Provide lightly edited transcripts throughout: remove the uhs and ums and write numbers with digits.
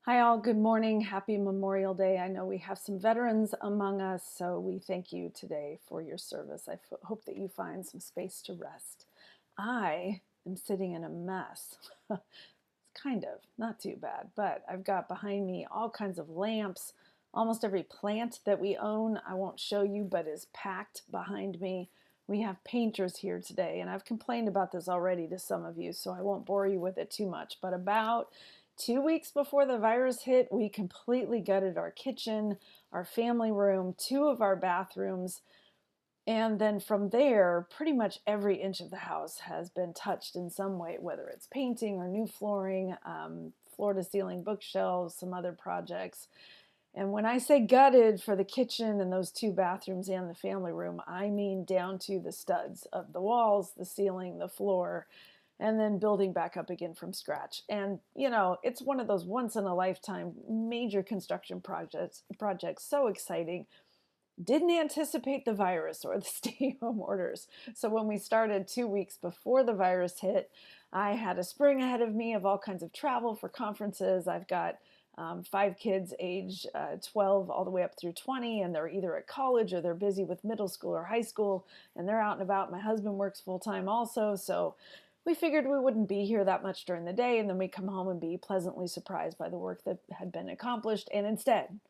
Hi, all. Good morning. Happy Memorial Day. I know we have some veterans among us, so we thank you today for your service. I hope that you find some space to rest. I am sitting in a mess. Kind of, not too bad, but I've got behind me all kinds of lamps. Almost every plant that we own, I won't show you, but is packed behind me. We have painters here today, and I've complained about this already to some of you, so I won't bore you with it too much. But about 2 weeks before the virus hit, we completely gutted our kitchen, our family room, two of our bathrooms, and then from there, pretty much every inch of the house has been touched in some way, whether it's painting or new flooring, floor to ceiling bookshelves, some other projects. And when I say gutted for the kitchen and those two bathrooms and the family room, I mean down to the studs of the walls, the ceiling, the floor, and then building back up again from scratch. And it's one of those once in a lifetime major construction projects, so exciting. Didn't anticipate the virus or the stay-home orders. So when we started 2 weeks before the virus hit, I had a spring ahead of me of all kinds of travel for conferences. I've got 5 kids age 12 all the way up through 20, and they're either at college or they're busy with middle school or high school, and they're out and about. My husband works full-time also, so we figured we wouldn't be here that much during the day, and then we'd come home and be pleasantly surprised by the work that had been accomplished. And instead,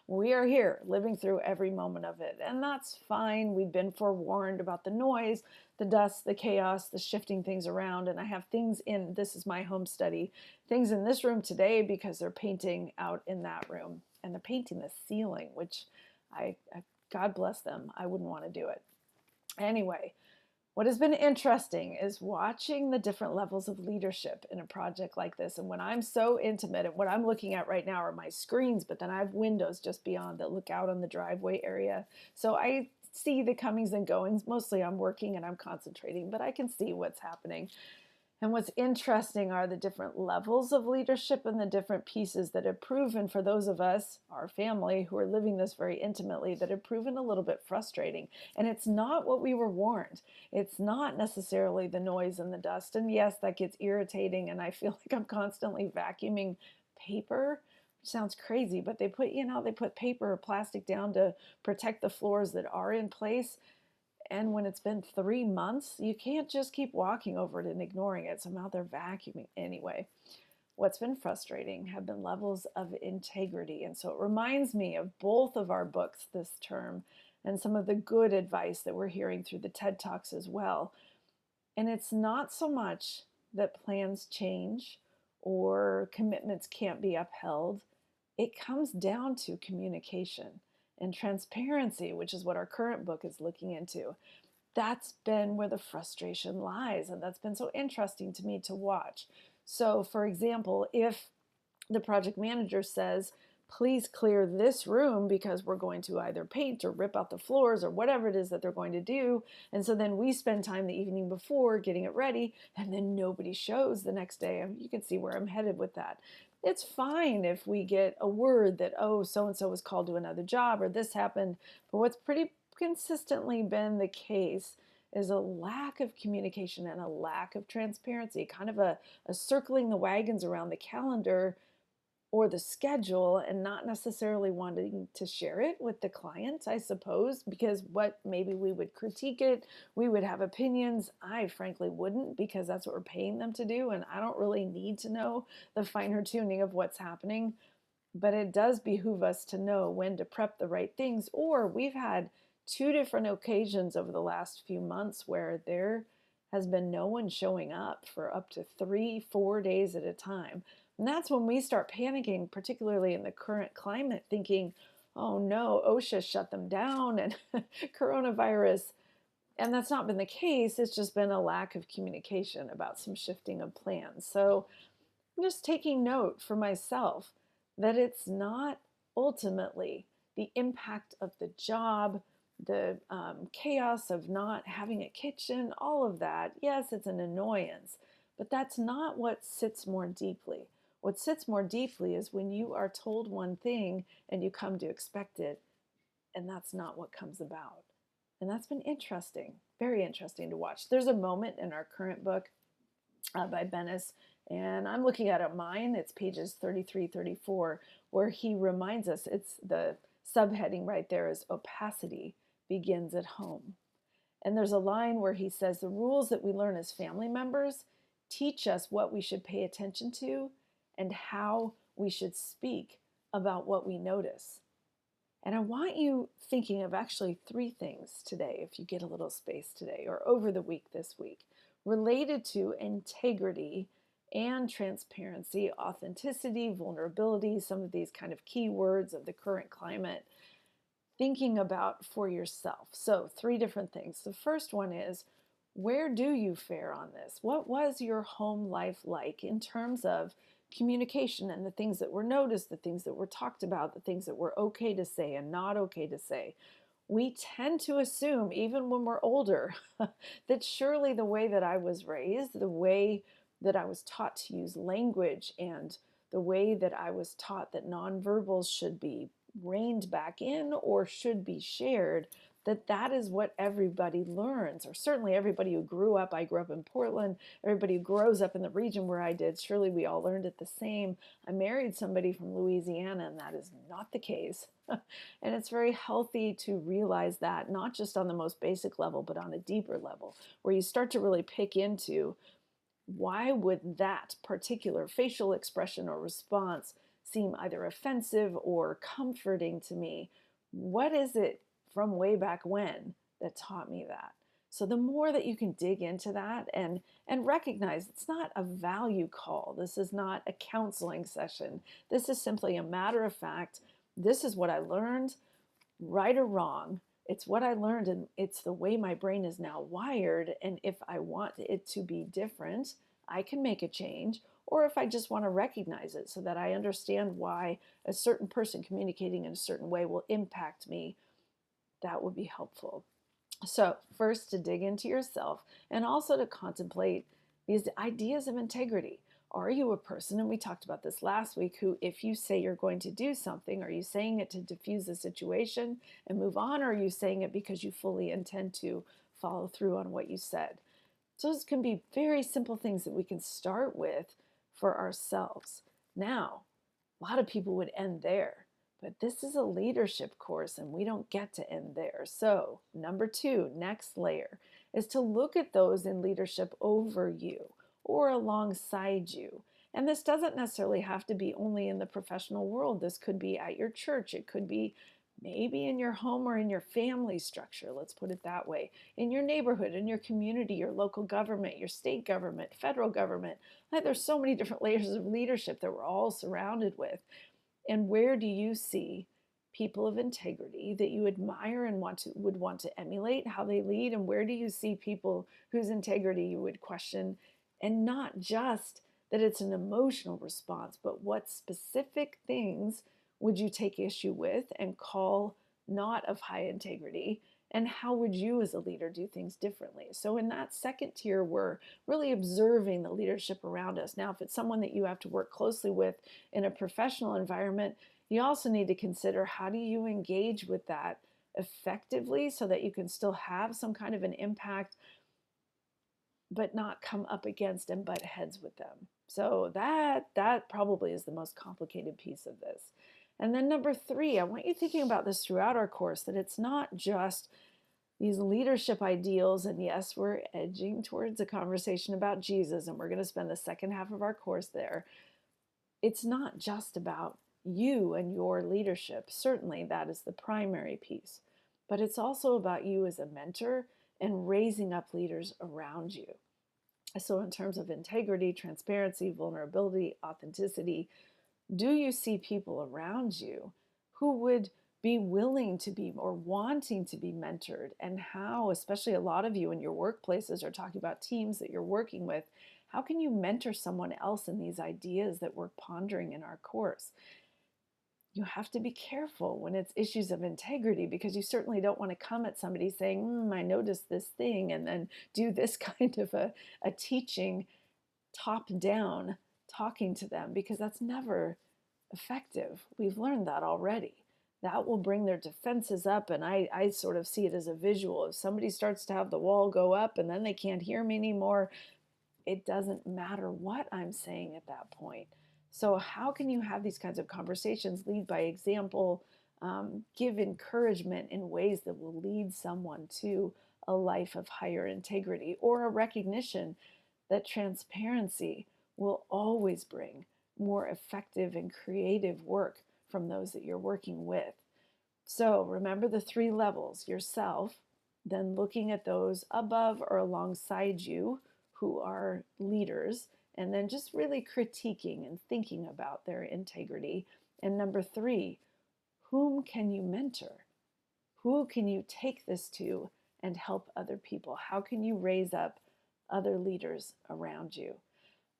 we are here living through every moment of it. And that's fine. We've been forewarned about the noise, the dust, the chaos, the shifting things around. And I have things in, this is my home study, things in this room today because they're painting out in that room. And they're painting the ceiling, which God bless them. I wouldn't want to do it. Anyway, what has been interesting is watching the different levels of leadership in a project like this. And when I'm so intimate, and what I'm looking at right now are my screens, but then I have windows just beyond that look out on the driveway area. So I see the comings and goings. Mostly I'm working and I'm concentrating, but I can see what's happening. And what's interesting are the different levels of leadership and the different pieces that have proven for those of us, our family, who are living this very intimately, that have proven a little bit frustrating. And it's not what we were warned. It's not necessarily the noise and the dust. And yes, that gets irritating. And I feel like I'm constantly vacuuming paper, which sounds crazy, but they put paper or plastic down to protect the floors that are in place. And when it's been 3 months, you can't just keep walking over it and ignoring it. So I'm out there vacuuming anyway. What's been frustrating have been levels of integrity. And so it reminds me of both of our books this term and some of the good advice that we're hearing through the TED Talks as well. And it's not so much that plans change or commitments can't be upheld. It comes down to communication and transparency, which is what our current book is looking into. That's been where the frustration lies, and that's been so interesting to me to watch. So, for example, if the project manager says, please clear this room because we're going to either paint or rip out the floors or whatever it is that they're going to do. And so then we spend time the evening before getting it ready, and then nobody shows the next day. You can see where I'm headed with that. It's fine if we get a word that, oh, so and so was called to another job or this happened. But what's pretty consistently been the case is a lack of communication and a lack of transparency, kind of a circling the wagons around the calendar or the schedule and not necessarily wanting to share it with the client, I suppose, because what maybe we would critique it, we would have opinions. I frankly wouldn't, because that's what we're paying them to do, and I don't really need to know the finer tuning of what's happening. But it does behoove us to know when to prep the right things. Or we've had 2 different occasions over the last few months where there has been no one showing up for up to 3, 4 days at a time. And that's when we start panicking, particularly in the current climate, thinking, oh no, OSHA shut them down and coronavirus. And that's not been the case. It's just been a lack of communication about some shifting of plans. So I'm just taking note for myself that it's not ultimately the impact of the job, the chaos of not having a kitchen, all of that. Yes, it's an annoyance, but that's not what sits more deeply. What sits more deeply is when you are told one thing and you come to expect it, and that's not what comes about. And that's been interesting, very interesting to watch. There's a moment in our current book by Bennis And I'm looking at mine, it's pages 33, 34, where he reminds us, it's the subheading right there is opacity begins at home. And there's a line where he says, the rules that we learn as family members teach us what we should pay attention to and how we should speak about what we notice. And I want you thinking of actually three things today, if you get a little space today or over the week this week, related to integrity and transparency, authenticity, vulnerability, some of these kind of key words of the current climate, thinking about for yourself. So, three different things. The first one is, where do you fare on this? What was your home life like in terms of communication and the things that were noticed, the things that were talked about, the things that were okay to say and not okay to say? We tend to assume, even when we're older, that surely the way that I was raised, the way that I was taught to use language, and the way that I was taught that nonverbals should be reined back in or should be shared, that is what everybody learns, or certainly everybody who grew up. I grew up in Portland. Everybody who grows up in the region where I did, surely we all learned it the same. I married somebody from Louisiana, and that is not the case. And it's very healthy to realize that, not just on the most basic level, but on a deeper level, where you start to really pick into, why would that particular facial expression or response seem either offensive or comforting to me? What is it from way back when that taught me that? So the more that you can dig into that and recognize it's not a value call. This is not a counseling session. This is simply a matter of fact. This is what I learned, right or wrong. It's what I learned, and it's the way my brain is now wired. And if I want it to be different, I can make a change. Or if I just want to recognize it so that I understand why a certain person communicating in a certain way will impact me, that would be helpful. So, first, to dig into yourself and also to contemplate these ideas of integrity. Are you a person, and we talked about this last week, who, if you say you're going to do something, are you saying it to diffuse the situation and move on, or are you saying it because you fully intend to follow through on what you said? So, those can be very simple things that we can start with for ourselves. Now, a lot of people would end there, but this is a leadership course and we don't get to end there. So, number two, next layer, is to look at those in leadership over you or alongside you. And this doesn't necessarily have to be only in the professional world. This could be at your church. It could be maybe in your home or in your family structure, let's put it that way, in your neighborhood, in your community, your local government, your state government, federal government. There's so many different layers of leadership that we're all surrounded with. And where do you see people of integrity that you admire and would want to emulate how they lead? And where do you see people whose integrity you would question? And not just that it's an emotional response, but what specific things would you take issue with and call not of high integrity? And how would you as a leader do things differently? So in that second tier, we're really observing the leadership around us. Now, if it's someone that you have to work closely with in a professional environment, you also need to consider, how do you engage with that effectively so that you can still have some kind of an impact, but not come up against and butt heads with them. So that probably is the most complicated piece of this. And then number three, I want you thinking about this throughout our course, that it's not just these leadership ideals. And yes, we're edging towards a conversation about Jesus, and we're going to spend the second half of our course there. It's not just about you and your leadership. Certainly that is the primary piece, but it's also about you as a mentor and raising up leaders around you. So in terms of integrity, transparency, vulnerability, authenticity, do you see people around you who would be willing to be or wanting to be mentored? And how, especially a lot of you in your workplaces are talking about teams that you're working with, how can you mentor someone else in these ideas that we're pondering in our course? You have to be careful when it's issues of integrity, because you certainly don't want to come at somebody saying, I noticed this thing, and then do this kind of a teaching top down, talking to them, because that's never effective. We've learned that already. That will bring their defenses up, and I sort of see it as a visual. If somebody starts to have the wall go up and then they can't hear me anymore, it doesn't matter what I'm saying at that point. So, how can you have these kinds of conversations? Lead by example, give encouragement in ways that will lead someone to a life of higher integrity, or a recognition that transparency will always bring more effective and creative work from those that you're working with. So remember the three levels: yourself, then looking at those above or alongside you who are leaders, and then just really critiquing and thinking about their integrity. And number three, whom can you mentor? Who can you take this to and help other people? How can you raise up other leaders around you?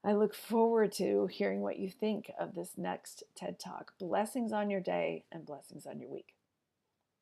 I look forward to hearing what you think of this next TED Talk. Blessings on your day and blessings on your week.